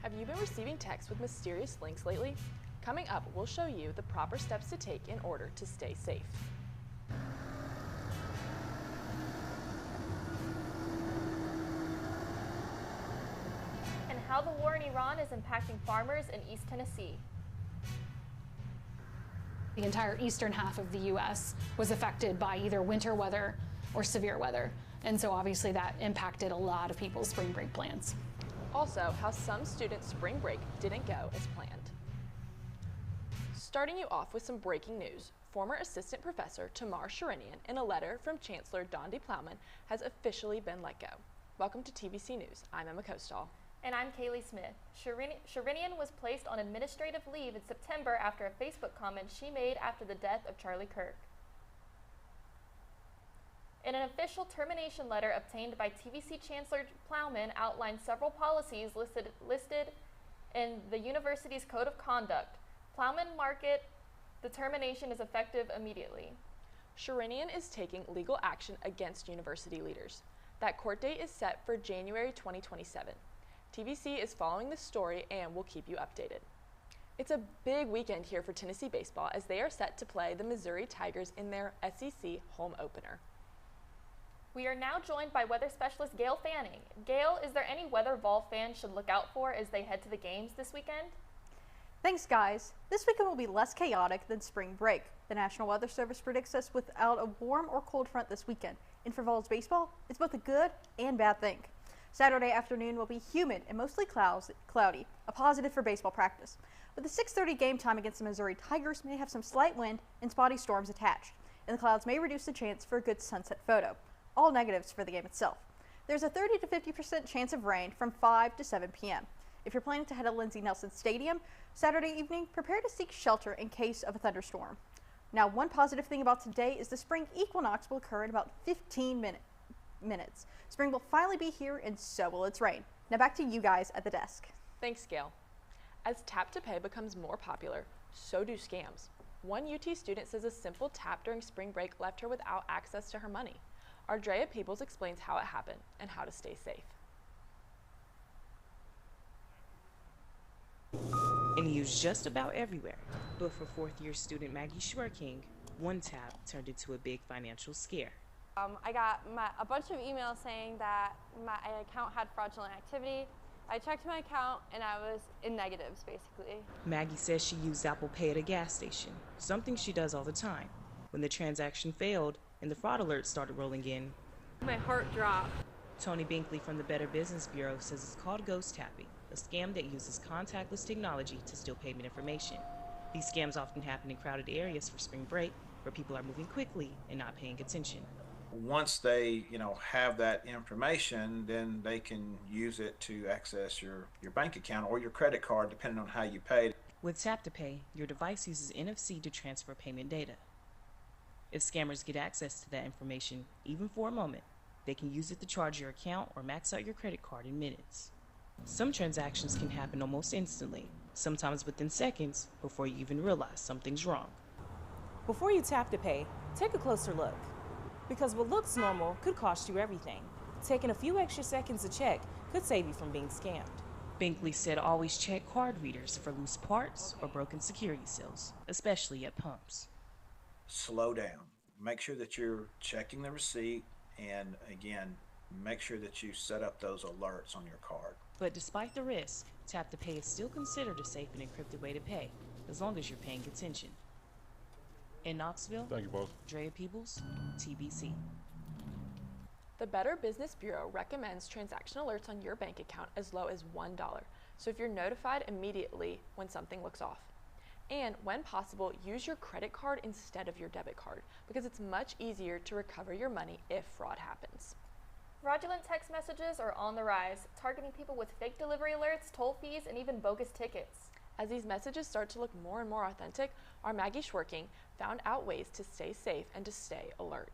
Have you been receiving texts with mysterious links lately? Coming up, we'll show you the proper steps to take in order to stay safe. And how the war in Iran is impacting farmers in East Tennessee. The entire eastern half of the U.S. was affected by either winter weather or severe weather. And so obviously that impacted a lot of people's spring break plans. Also, how some students' spring break didn't go as planned. Starting you off with some breaking news, former assistant professor Tamar Sherinian, in a letter from Chancellor Dondi Plowman, has officially been let go. Welcome to TVC News. I'm Emma Kostal. And I'm Kaylee Smith. Sherinian was placed on administrative leave in September after a Facebook comment she made after the death of Charlie Kirk. In an official termination letter obtained by TVC Chancellor Plowman outlined several policies listed in the university's code of conduct. Plowman marked the termination is effective immediately. Sherinian is taking legal action against university leaders. That court date is set for January 2027. TVC is following this story and will keep you updated. It's a big weekend here for Tennessee baseball as they are set to play the Missouri Tigers in their SEC home opener. We are now joined by weather specialist Gail Fanning. Gail, is there any weather Vol fans should look out for as they head to the games this weekend? Thanks, guys. This weekend will be less chaotic than spring break. The National Weather Service predicts us without a warm or cold front this weekend. And for Vols baseball, it's both a good and bad thing. Saturday afternoon will be humid and mostly cloudy, a positive for baseball practice. But the 6:30 game time against the Missouri Tigers may have some slight wind and spotty storms attached, and the clouds may reduce the chance for a good sunset photo. All negatives for the game itself. There's a 30 to 50% chance of rain from 5 to 7 p.m. If you're planning to head to Lindsey Nelson Stadium Saturday evening, prepare to seek shelter in case of a thunderstorm. Now, one positive thing about today is the spring equinox will occur in about 15 minutes. Spring will finally be here, and so will its rain. Now back to you guys at the desk. Thanks, Gail. As tap to pay becomes more popular, so do scams. One UT student says a simple tap during spring break left her without access to her money. Ardrea Peebles explains how it happened and how to stay safe. And used just about everywhere. But for fourth-year student Maggie Schwerking, one tap turned into a big financial scare. I got a bunch of emails saying that my account had fraudulent activity. I checked my account and I was in negatives, basically. Maggie says she used Apple Pay at a gas station, something she does all the time. When the transaction failed and the fraud alerts started rolling in, My heart dropped. Tony Binkley from the Better Business Bureau says it's called ghost tapping, a scam that uses contactless technology to steal payment information. These scams often happen in crowded areas for spring break, where people are moving quickly and not paying attention. Once they, have that information, then they can use it to access your bank account or your credit card, depending on how you paid. With Tap to Pay, your device uses NFC to transfer payment data. If scammers get access to that information, even for a moment, they can use it to charge your account or max out your credit card in minutes. Some transactions can happen almost instantly, sometimes within seconds, before you even realize something's wrong. Before you tap to pay, take a closer look. Because what looks normal could cost you everything. Taking a few extra seconds to check could save you from being scammed. Binkley said always check card readers for loose parts or broken security seals, especially at pumps. Slow down. Make sure that you're checking the receipt, and again, make sure that you set up those alerts on your card. But despite the risk, Tap to Pay is still considered a safe and encrypted way to pay, as long as you're paying attention. In Knoxville, Thank you, boss. Drea Peebles, TVC. The Better Business Bureau recommends transaction alerts on your bank account as low as $1, so if you're notified immediately when something looks off. And when possible, use your credit card instead of your debit card, because it's much easier to recover your money if fraud happens. Fraudulent text messages are on the rise, targeting people with fake delivery alerts, toll fees, and even bogus tickets. As these messages start to look more and more authentic, our Maggie Schwerking found out ways to stay safe and to stay alert.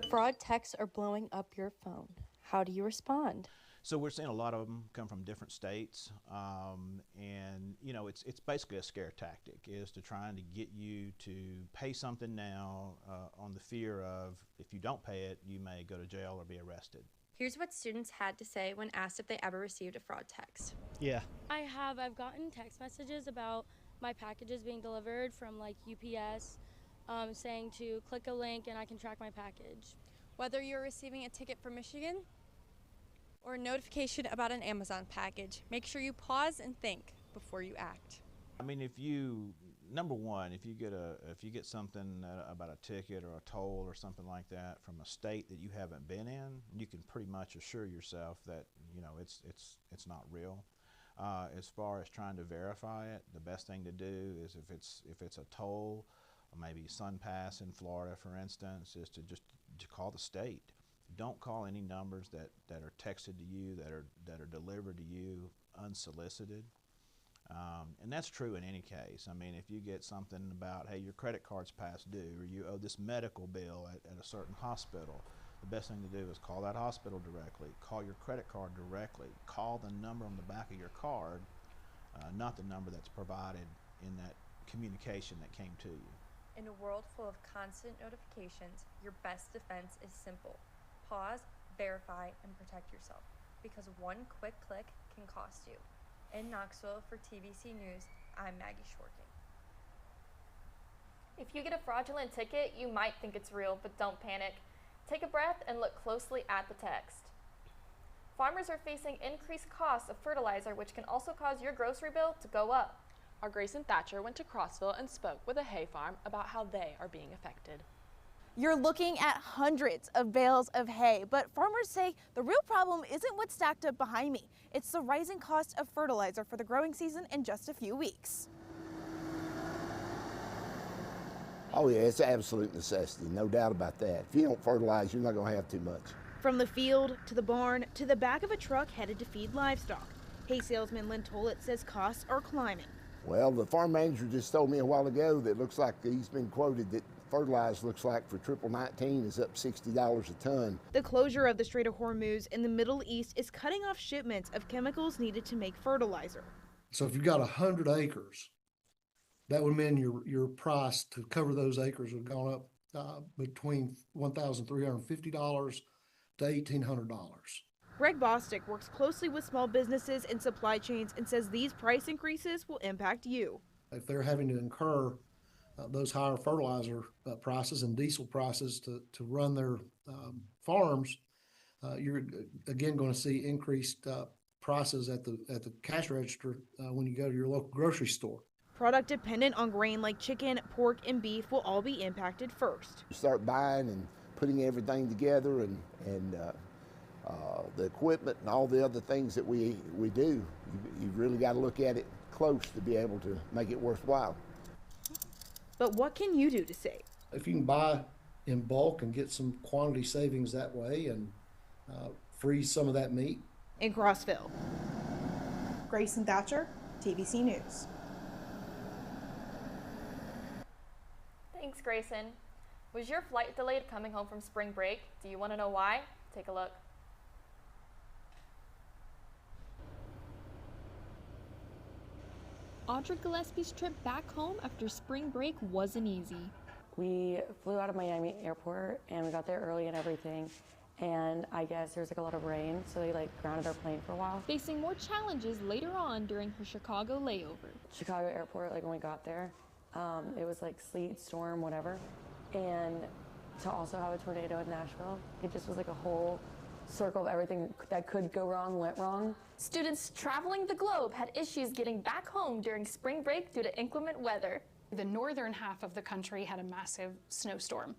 Fraud texts are blowing up your phone. How do you respond? So we're seeing a lot of them come from different states, and it's basically a scare tactic, is to trying to get you to pay something now on the fear of if you don't pay it, you may go to jail or be arrested. Here's what students had to say when asked if they ever received a fraud text. Yeah. I've gotten text messages about my packages being delivered from like UPS, saying to click a link and I can track my package. Whether you're receiving a ticket from Michigan or a notification about an Amazon package, make sure you pause and think before you act. I mean, number one, if you get something about a ticket or a toll or something like that from a state that you haven't been in, you can pretty much assure yourself that it's not real. As far as trying to verify it, the best thing to do is if it's a toll, or maybe SunPass in Florida, for instance, is to call the state. Don't call any numbers that are texted to you, that are delivered to you unsolicited. And that's true in any case. I mean, if you get something about, hey, your credit card's past due, or you owe this medical bill at a certain hospital, the best thing to do is call that hospital directly, call your credit card directly, call the number on the back of your card, not the number that's provided in that communication that came to you. In a world full of constant notifications, your best defense is simple. Pause, verify, and protect yourself, because one quick click can cost you. In Knoxville, for TVC News, I'm Maggie Shorkin. If you get a fraudulent ticket, you might think it's real, but don't panic. Take a breath and look closely at the text. Farmers are facing increased costs of fertilizer, which can also cause your grocery bill to go up. Our Grayson Thatcher went to Crossville and spoke with a hay farm about how they are being affected. You're looking at hundreds of bales of hay, but farmers say the real problem isn't what's stacked up behind me. It's the rising cost of fertilizer for the growing season in just a few weeks. Oh yeah, it's an absolute necessity, no doubt about that. If you don't fertilize, you're not going to have too much. From the field to the barn to the back of a truck headed to feed livestock, hay salesman Lynn Tollett says costs are climbing. Well, the farm manager just told me a while ago that looks like he's been quoted that fertilizer looks like for triple 19 is up $60 a ton. The closure of the Strait of Hormuz in the Middle East is cutting off shipments of chemicals needed to make fertilizer. So if you've got 100 acres, that would mean your price to cover those acres would have gone up between $1,350 to $1,800. Greg Bostick works closely with small businesses and supply chains and says these price increases will impact you. If they're having to incur those higher fertilizer prices and diesel prices to run their farms, you're again going to see increased prices at the cash register when you go to your local grocery store. Product dependent on grain like chicken, pork, and beef will all be impacted first. You start buying and putting everything together and the equipment and all the other things that we do, you've really got to look at it close to be able to make it worthwhile. But what can you do to save? If you can buy in bulk and get some quantity savings that way and freeze some of that meat. In Crossville, Grayson Thatcher, TVC News. Thanks, Grayson. Was your flight delayed coming home from spring break? Do you want to know why? Take a look. Audra Gillespie's trip back home after spring break wasn't easy. We flew out of Miami airport and we got there early and everything. And I guess there was a lot of rain, so they grounded our plane for a while. Facing more challenges later on during her Chicago layover. Chicago airport, when we got there, it was sleet, storm, whatever. And to also have a tornado in Nashville, it just was a whole circle of everything that could go wrong went wrong. Students traveling the globe had issues getting back home during spring break due to inclement weather. The northern half of the country had a massive snowstorm.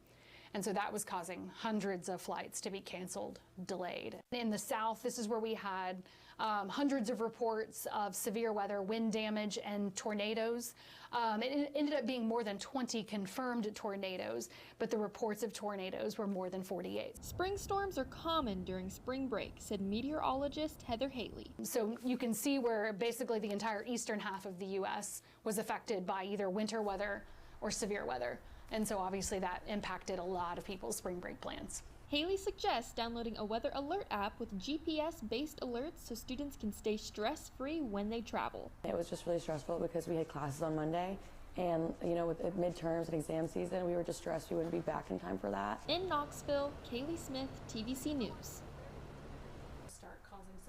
And so that was causing hundreds of flights to be canceled, delayed. In the south, this is where we had hundreds of reports of severe weather, wind damage, and tornadoes. It ended up being more than 20 confirmed tornadoes, but the reports of tornadoes were more than 48. Spring storms are common during spring break, said meteorologist Heather Haley. So you can see where basically the entire eastern half of the U.S. was affected by either winter weather or severe weather. And so obviously that impacted a lot of people's spring break plans. Haley suggests downloading a weather alert app with GPS-based alerts so students can stay stress-free when they travel. It was just really stressful because we had classes on Monday, and with midterms and exam season, we were just stressed we wouldn't be back in time for that. In Knoxville, Kaylee Smith, TVC News.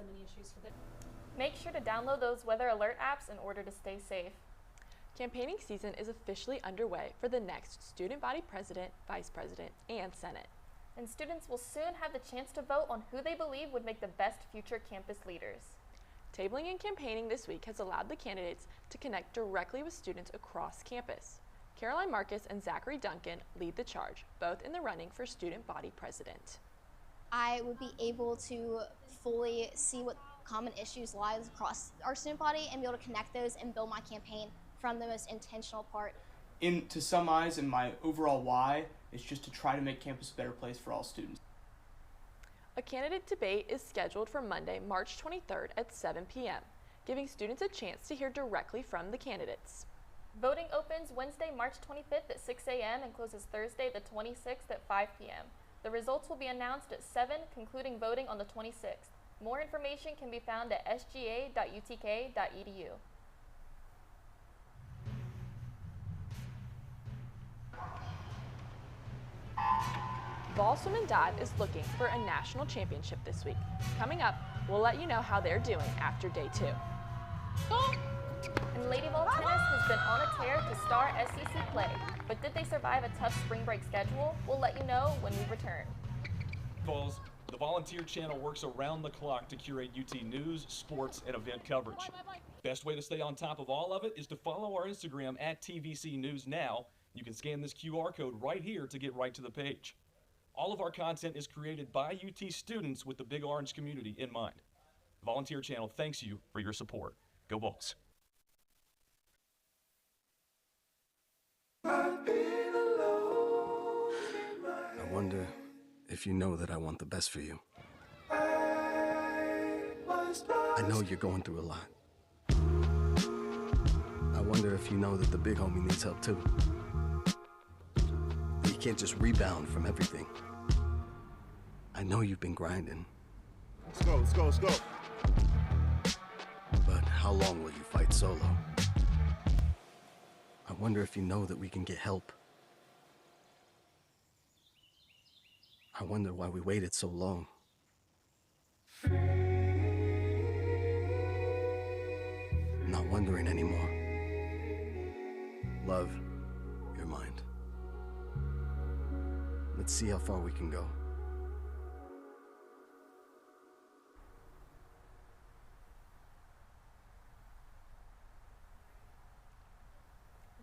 so many issues for the. Make sure to download those weather alert apps in order to stay safe. Campaigning season is officially underway for the next student body president, vice president, and senate. And students will soon have the chance to vote on who they believe would make the best future campus leaders. Tabling and campaigning this week has allowed the candidates to connect directly with students across campus. Caroline Marcus and Zachary Duncan lead the charge, both in the running for student body president. I would be able to fully see what common issues lie across our student body and be able to connect those and build my campaign from the most intentional part. To summarize, and my overall why is just to try to make campus a better place for all students. A candidate debate is scheduled for Monday, March 23rd at 7 p.m., giving students a chance to hear directly from the candidates. Voting opens Wednesday, March 25th at 6 a.m. and closes Thursday, the 26th at 5 p.m. The results will be announced at 7, concluding voting on the 26th. More information can be found at sga.utk.edu. Vols Swim and Dive is looking for a national championship this week. Coming up, we'll let you know how they're doing after day 2. And Lady Vol tennis has been on a tear to start SEC play. But did they survive a tough spring break schedule? We'll let you know when we return. Vols, the Volunteer Channel works around the clock to curate UT news, sports, and event coverage. Best way to stay on top of all of it is to follow our Instagram at TVC News Now. You can scan this QR code right here to get right to the page. All of our content is created by UT students with the Big Orange community in mind. The Volunteer Channel thanks you for your support. Go Vols. I wonder if you know that I want the best for you. I know you're going through a lot. I wonder if you know that the big homie needs help too. You can't just rebound from everything. I know you've been grinding. Let's go, let's go, let's go. But how long will you fight solo? I wonder if you know that we can get help. I wonder why we waited so long. I'm not wondering anymore. Love, your mind. Let's see how far we can go.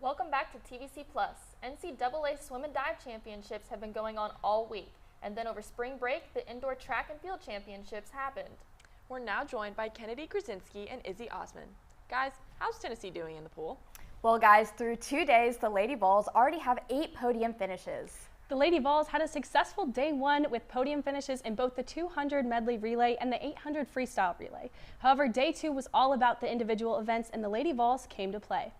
Welcome back to TVC Plus. NCAA Swim and Dive Championships have been going on all week. And then over spring break, the Indoor Track and Field Championships happened. We're now joined by Kennedy Krasinski and Izzy Osman. Guys, how's Tennessee doing in the pool? Well, guys, through 2 days, the Lady Vols already have 8 podium finishes. The Lady Vols had a successful day 1 with podium finishes in both the 200 medley relay and the 800 freestyle relay. However, day 2 was all about the individual events, and the Lady Vols came to play.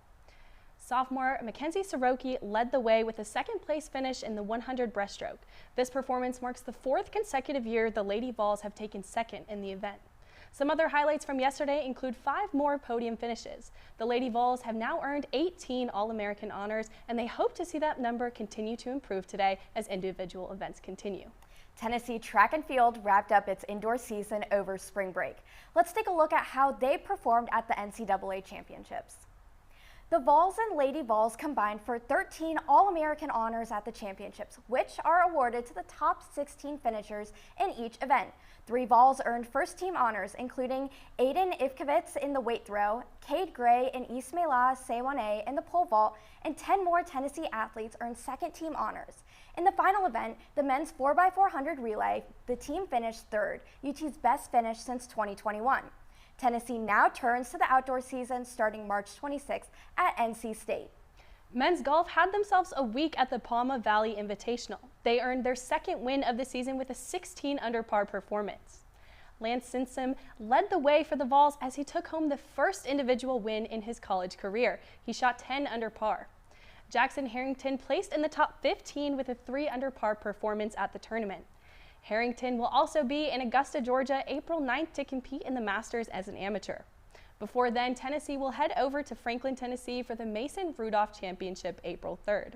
Sophomore Mackenzie Soroki led the way with a second place finish in the 100 breaststroke. This performance marks the 4th consecutive year the Lady Vols have taken second in the event. Some other highlights from yesterday include 5 more podium finishes. The Lady Vols have now earned 18 All-American honors, and they hope to see that number continue to improve today as individual events continue. Tennessee Track and Field wrapped up its indoor season over spring break. Let's take a look at how they performed at the NCAA Championships. The Vols and Lady Vols combined for 13 All-American honors at the championships, which are awarded to the top 16 finishers in each event. 3 Vols earned first-team honors, including Aiden Ivkovitz in the weight throw, Cade Gray and Ismaila Sewane in the pole vault, and 10 more Tennessee athletes earned second-team honors. In the final event, the men's 4x400 relay, the team finished 3rd, UT's best finish since 2021. Tennessee now turns to the outdoor season starting March 26th at NC State. Men's golf had themselves a week at the Palma Valley Invitational. They earned their second win of the season with a 16 under par performance. Lance Simpson led the way for the Vols as he took home the first individual win in his college career. He shot 10 under par. Jackson Harrington placed in the top 15 with a 3 under par performance at the tournament. Harrington will also be in Augusta, Georgia, April 9th to compete in the Masters as an amateur. Before then, Tennessee will head over to Franklin, Tennessee for the Mason Rudolph Championship April 3rd.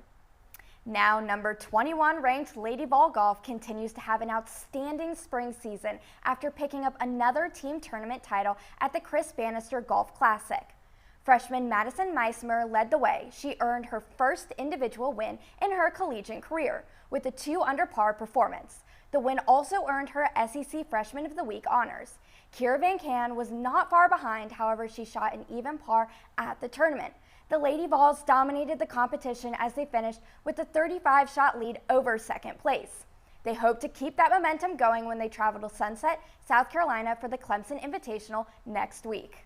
Now, number 21 ranked Lady Vol Golf continues to have an outstanding spring season after picking up another team tournament title at the Chris Bannister Golf Classic. Freshman Madison Meismer led the way. She earned her first individual win in her collegiate career with a 2 under par performance. The win also earned her SEC Freshman of the Week honors. Kira Van Can was not far behind, however, she shot an even par at the tournament. The Lady Vols dominated the competition as they finished with a 35-shot lead over second place. They hope to keep that momentum going when they travel to Sunset, South Carolina for the Clemson Invitational next week.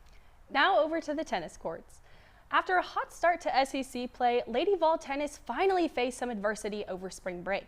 Now over to the tennis courts. After a hot start to SEC play, Lady Vol tennis finally faced some adversity over spring break.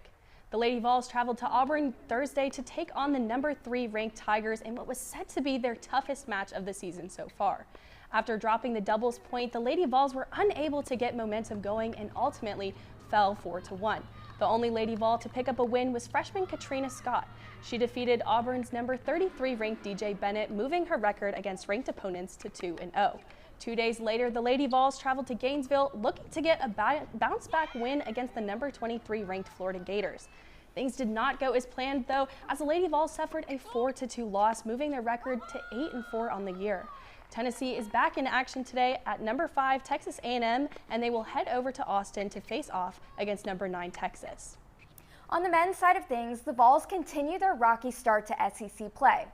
The Lady Vols traveled to Auburn Thursday to take on the number 3 ranked Tigers in what was said to be their toughest match of the season so far. After dropping the doubles point, the Lady Vols were unable to get momentum going and ultimately fell 4-1. The only Lady Vol to pick up a win was freshman Katrina Scott. She defeated Auburn's number 33 ranked DJ Bennett, moving her record against ranked opponents to 2-0. 2 days later, the Lady Vols traveled to Gainesville looking to get a bounce-back win against the number 23 ranked Florida Gators. Things did not go as planned, though, as the Lady Vols suffered a 4-2 loss, moving their record to 8-4 on the year. Tennessee is back in action today at number 5 Texas A&M, and they will head over to Austin to face off against number 9 Texas. On the men's side of things, the Vols continue their rocky start to SEC play.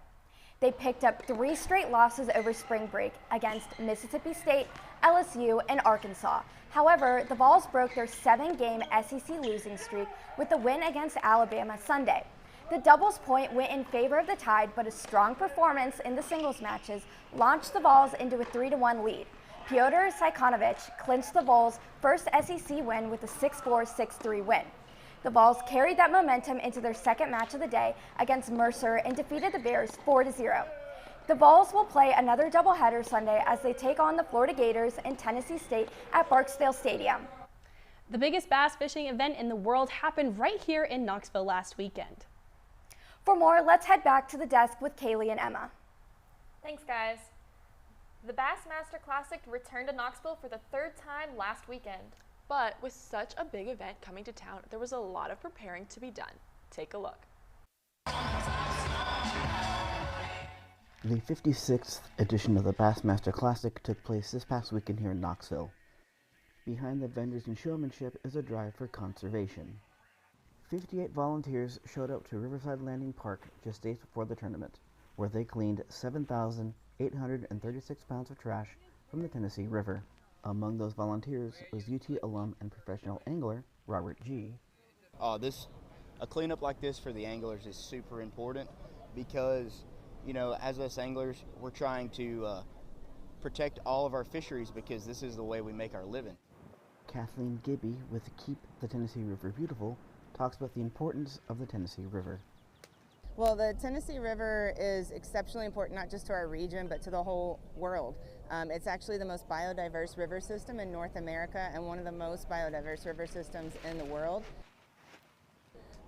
They picked up 3 straight losses over spring break against Mississippi State, LSU, and Arkansas. However, the Vols broke their 7-game SEC losing streak with the win against Alabama Sunday. The doubles point went in favor of the Tide, but a strong performance in the singles matches launched the Vols into a 3-1 lead. Pyotr Sikonovic clinched the Vols' first SEC win with a 6-4, 6-3 win. The Vols carried that momentum into their second match of the day against Mercer and defeated the Bears 4-0. The Vols will play another doubleheader Sunday as they take on the Florida Gators and Tennessee State at Barksdale Stadium. The biggest bass fishing event in the world happened right here in Knoxville last weekend. For more, let's head back to the desk with Kaylee and Emma. Thanks, guys. The Bassmaster Classic returned to Knoxville for the 3rd time last weekend. But with such a big event coming to town, there was a lot of preparing to be done. Take a look. The 56th edition of the Bassmaster Classic took place this past weekend here in Knoxville. Behind the vendors and showmanship is a drive for conservation. 58 volunteers showed up to Riverside Landing Park just days before the tournament, where they cleaned 7,836 pounds of trash from the Tennessee River. Among those volunteers was UT alum and professional angler Robert G. A cleanup like this for the anglers is super important because, you know, as us anglers, we're trying to protect all of our fisheries because this is the way we make our living. Kathleen Gibby with Keep the Tennessee River Beautiful talks about the importance of the Tennessee River. Well, the Tennessee River is exceptionally important not just to our region but to the whole world. It's actually the most biodiverse river system in North America and one of the most biodiverse river systems in the world.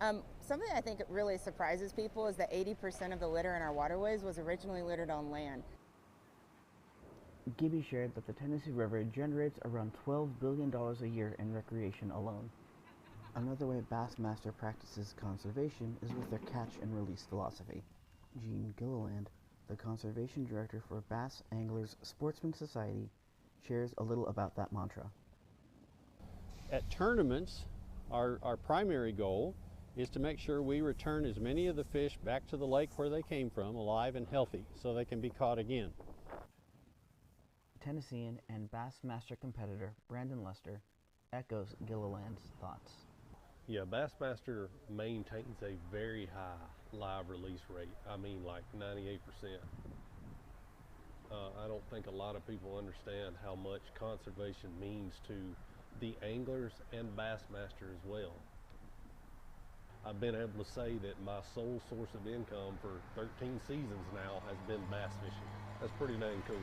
Something I think really surprises people is that 80% of the litter in our waterways was originally littered on land. Gibby shared that the Tennessee River generates around $12 billion a year in recreation alone. Another way Bassmaster practices conservation is with their catch and release philosophy. Jean Gilliland, the conservation director for Bass Anglers Sportsman Society, shares a little about that mantra. At tournaments, our primary goal is to make sure we return as many of the fish back to the lake where they came from, alive and healthy, so they can be caught again. Tennessean and Bassmaster competitor Brandon Lester echoes Gilliland's thoughts. Yeah, Bassmaster maintains a very high live release rate. I mean, like 98%. I don't think a lot of people understand how much conservation means to the anglers and Bassmaster as well. I've been able to say that my sole source of income for 13 seasons now has been bass fishing. That's pretty dang cool.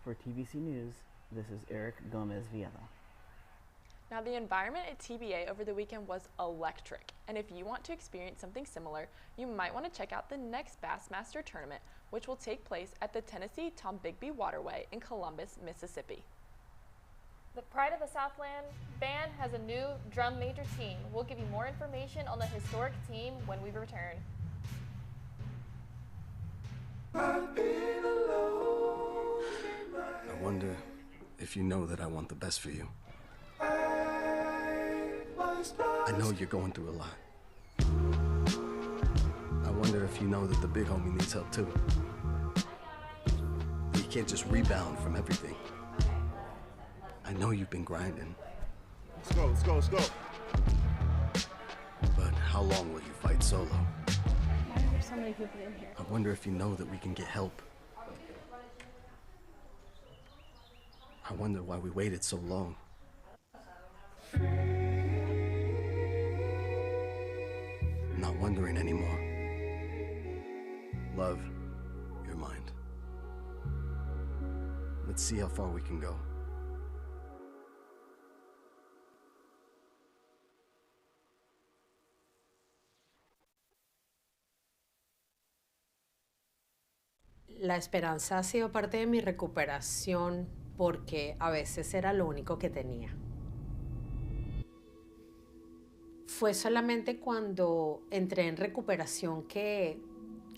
For TVC News, this is Eric Gomez-Vieta. Now, the environment at TBA over the weekend was electric, and if you want to experience something similar, you might want to check out the next Bassmaster tournament, which will take place at the Tennessee Tombigbee Waterway in Columbus, Mississippi. The Pride of the Southland band has a new drum major team. We'll give you more information on the historic team when we return. I wonder if you know that I want the best for you. I know you're going through a lot. I wonder if you know that the big homie needs help too. You can't just rebound from everything. I know you've been grinding. Let's go, let's go, let's go. But how long will you fight solo? Why are there so many people in here? I wonder if you know that we can get help. I wonder why we waited so long. I'm not wondering anymore. Love, your mind. Let's see how far we can go. La esperanza ha sido parte de mi recuperación porque a veces era lo único que tenía. Fue solamente cuando entré en recuperación que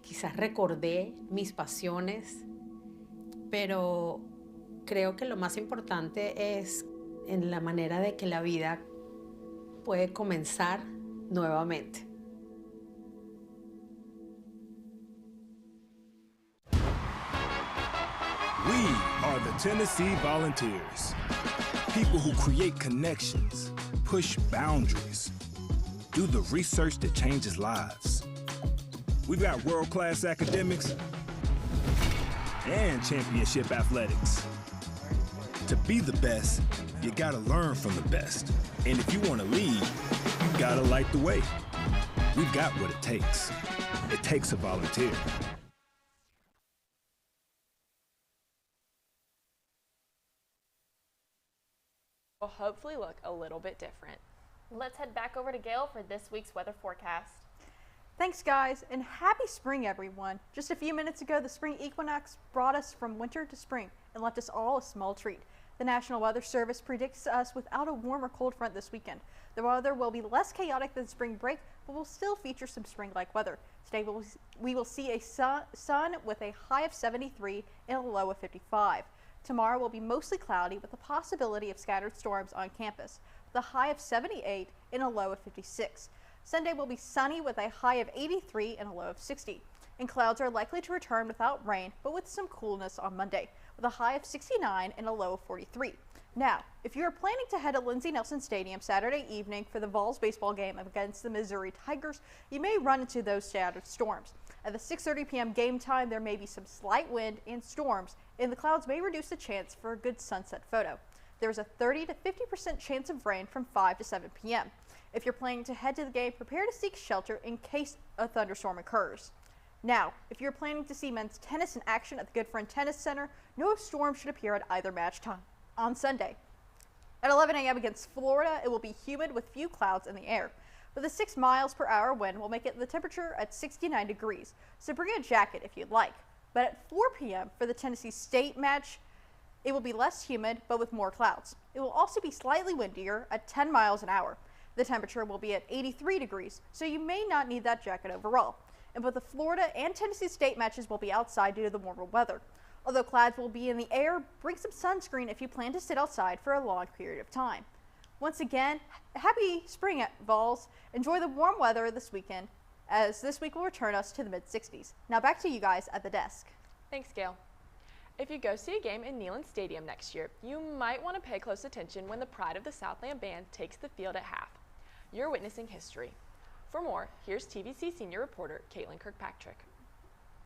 quizás recordé mis pasiones, pero creo que lo más importante es en la manera de que la vida puede comenzar nuevamente. We are the Tennessee Volunteers. People who create connections, push boundaries, do the research that changes lives. We've got world-class academics and championship athletics. To be the best, you gotta learn from the best. And if you wanna lead, you gotta light the way. We've got what it takes. It takes a volunteer. Will hopefully look a little bit different. Let's head back over to Gail for this week's weather forecast. Thanks, guys, and happy spring, everyone. Just a few minutes ago, the spring equinox brought us from winter to spring and left us all a small treat. The National Weather Service predicts us without a warm or cold front this weekend. The weather will be less chaotic than spring break, but will still feature some spring-like weather. Today, we will see a sun with a high of 73 and a low of 55. Tomorrow will be mostly cloudy with the possibility of scattered storms on campus, with a high of 78 and a low of 56. Sunday will be sunny with a high of 83 and a low of 60. And clouds are likely to return without rain, but with some coolness on Monday, with a high of 69 and a low of 43. Now, if you are planning to head to Lindsey Nelson Stadium Saturday evening for the Vols baseball game against the Missouri Tigers, you may run into those scattered storms. At the 6:30 p.m. game time, there may be some slight wind and storms, and the clouds may reduce the chance for a good sunset photo. There is a 30 to 50% chance of rain from 5 to 7 p.m. If you're planning to head to the game, prepare to seek shelter in case a thunderstorm occurs. Now, if you're planning to see men's tennis in action at the Good Friend Tennis Center, no storm should appear at either match time on Sunday. At 11 a.m. against Florida, it will be humid with few clouds in the air. With a 6 miles per hour wind will make it the temperature at 69 degrees, so bring a jacket if you'd like. But at 4 p.m. for the Tennessee State match, it will be less humid, but with more clouds. It will also be slightly windier at 10 miles an hour. The temperature will be at 83 degrees, so you may not need that jacket overall. And both the Florida and Tennessee State matches will be outside due to the warmer weather. Although clouds will be in the air, bring some sunscreen if you plan to sit outside for a long period of time. Once again, happy spring at Vols. Enjoy the warm weather this weekend, as this week will return us to the mid-60s. Now back to you guys at the desk. Thanks, Gail. If you go see a game in Neyland Stadium next year, you might want to pay close attention when the Pride of the Southland band takes the field at half. You're witnessing history. For more, here's TVC senior reporter Caitlin Kirkpatrick.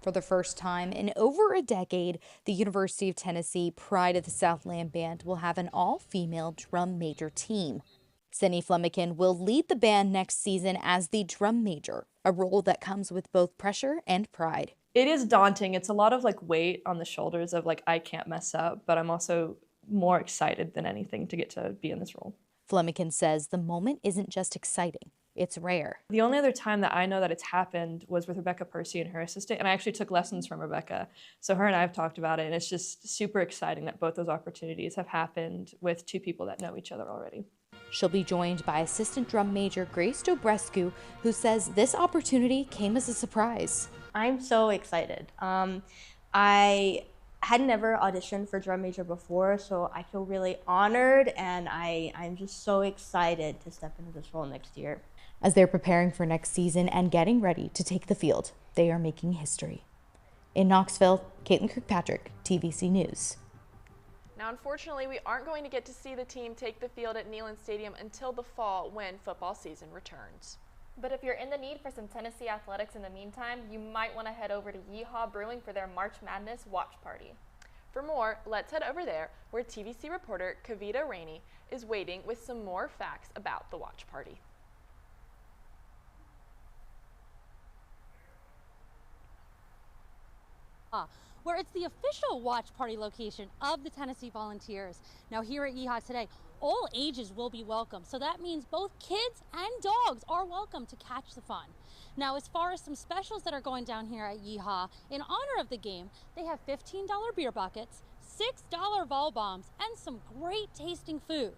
For the first time in over a decade, the University of Tennessee Pride of the Southland Band will have an all-female drum major team. Cindy Flemican will lead the band next season as the drum major, a role that comes with both pressure and pride. It is daunting. It's a lot of weight on the shoulders of I can't mess up, but I'm also more excited than anything to get to be in this role. Flemican says the moment isn't just exciting, it's rare. The only other time that I know that it's happened was with Rebecca Percy and her assistant, and I actually took lessons from Rebecca. So her and I have talked about it, and it's just super exciting that both those opportunities have happened with two people that know each other already. She'll be joined by assistant drum major Grace Dobrescu, who says this opportunity came as a surprise. I'm so excited. I had never auditioned for drum major before, so I feel really honored, and I'm just so excited to step into this role next year. As they're preparing for next season and getting ready to take the field, they are making history. In Knoxville, Caitlin Kirkpatrick, TVC News. Now, unfortunately, we aren't going to get to see the team take the field at Neyland Stadium until the fall when football season returns. But if you're in the need for some Tennessee athletics in the meantime, you might want to head over to Yeehaw Brewing for their March Madness watch party. For more, let's head over there where TVC reporter Kavita Rainey is waiting with some more facts about the watch party. Where it's the official watch party location of the Tennessee Volunteers. Now here at Yeehaw today, all ages will be welcome. So that means both kids and dogs are welcome to catch the fun. Now, as far as some specials that are going down here at Yeehaw, in honor of the game, they have $15 beer buckets, $6 Vol bombs, and some great tasting food.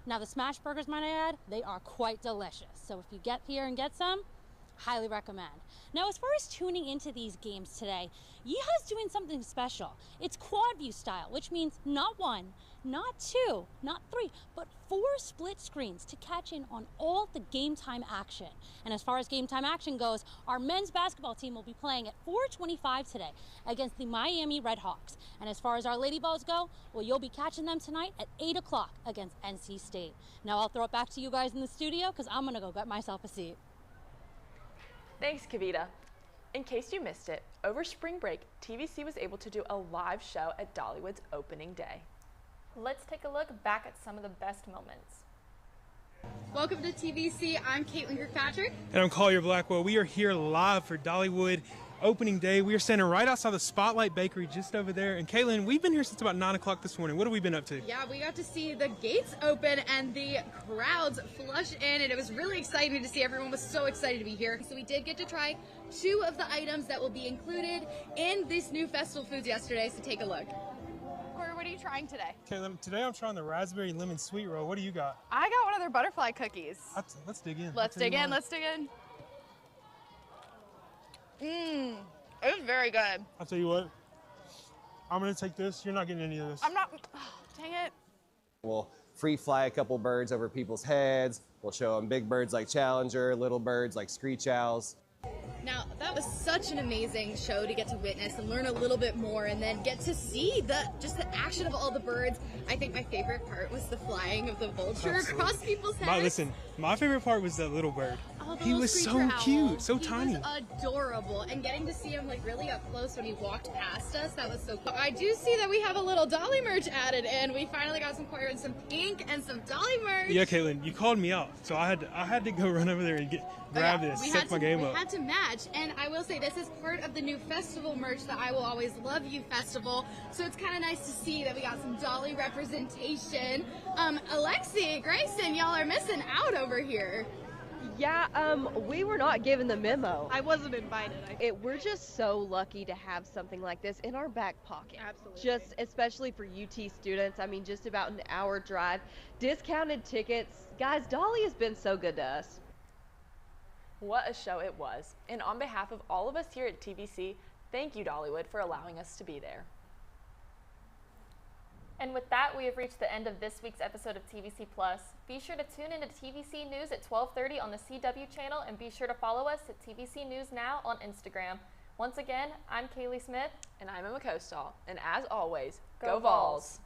Now, the smash burgers, might I add, they are quite delicious. So if you get here and get some, highly recommend. Now, as far as tuning into these games today, Yeehaw's doing something special. It's quad view style, which means not one, not two, not three, but 4 split screens to catch in on all the game time action. And as far as game time action goes, our men's basketball team will be playing at 4:25 today against the Miami Redhawks. And as far as our Lady Vols go, well, you'll be catching them tonight at 8 o'clock against NC State. Now I'll throw it back to you guys in the studio because I'm gonna go get myself a seat. Thanks, Kavita. In case you missed it, over spring break, TVC was able to do a live show at Dollywood's opening day. Let's take a look back at some of the best moments. Welcome to TVC. I'm Caitlin Kirkpatrick. And I'm Collier Blackwell. We are here live for Dollywood opening day. We are standing right outside the Spotlight Bakery just over there. And Caitlin, we've been here since about 9 o'clock this morning. What have we been up to? Yeah, we got to see the gates open and the crowds flush in, and it was really exciting to see. Everyone was so excited to be here. So we did get to try 2 of the items that will be included in this new festival foods yesterday, so take a look. Corey, what are you trying today? Caitlin, today I'm trying the raspberry lemon sweet roll. What do you got? I got one of their butterfly cookies. Let's dig in. Let's dig in. It was very good. I'll tell you what. I'm going to take this. You're not getting any of this. I'm not. Oh, dang it. We'll free fly a couple birds over people's heads. We'll show them big birds like Challenger, little birds like screech owls. Now, that was such an amazing show to get to witness and learn a little bit more and then get to see just the action of all the birds. I think my favorite part was the flying of the vulture across people's heads. Listen, my favorite part was that little bird. Oh, he was so cute, so tiny. He was adorable, and getting to see him like really up close when he walked past us, that was so cool. I do see that we have a little Dolly merch added in. We finally got some choir and some pink and some Dolly merch. Yeah, Caitlin, you called me out, so I had to go run over there and grab this, step my game up. We had to match, and I will say this is part of the new festival merch, that I Will Always Love You festival, so it's kind of nice to see that we got some Dolly representation. Alexi, Grayson, y'all are missing out over here. Yeah, we were not given the memo. I wasn't invited. We're just so lucky to have something like this in our back pocket. Absolutely. Just especially for UT students. I mean, just about an hour drive. Discounted tickets. Guys, Dolly has been so good to us. What a show it was. And on behalf of all of us here at TVC, thank you, Dollywood, for allowing us to be there. And with that, we have reached the end of this week's episode of TVC Plus. Be sure to tune into TVC News at 12:30 on the CW channel, and be sure to follow us at TVC News Now on Instagram. Once again, I'm Kaylee Smith. And I'm Emma Kostal. And as always, go Vols!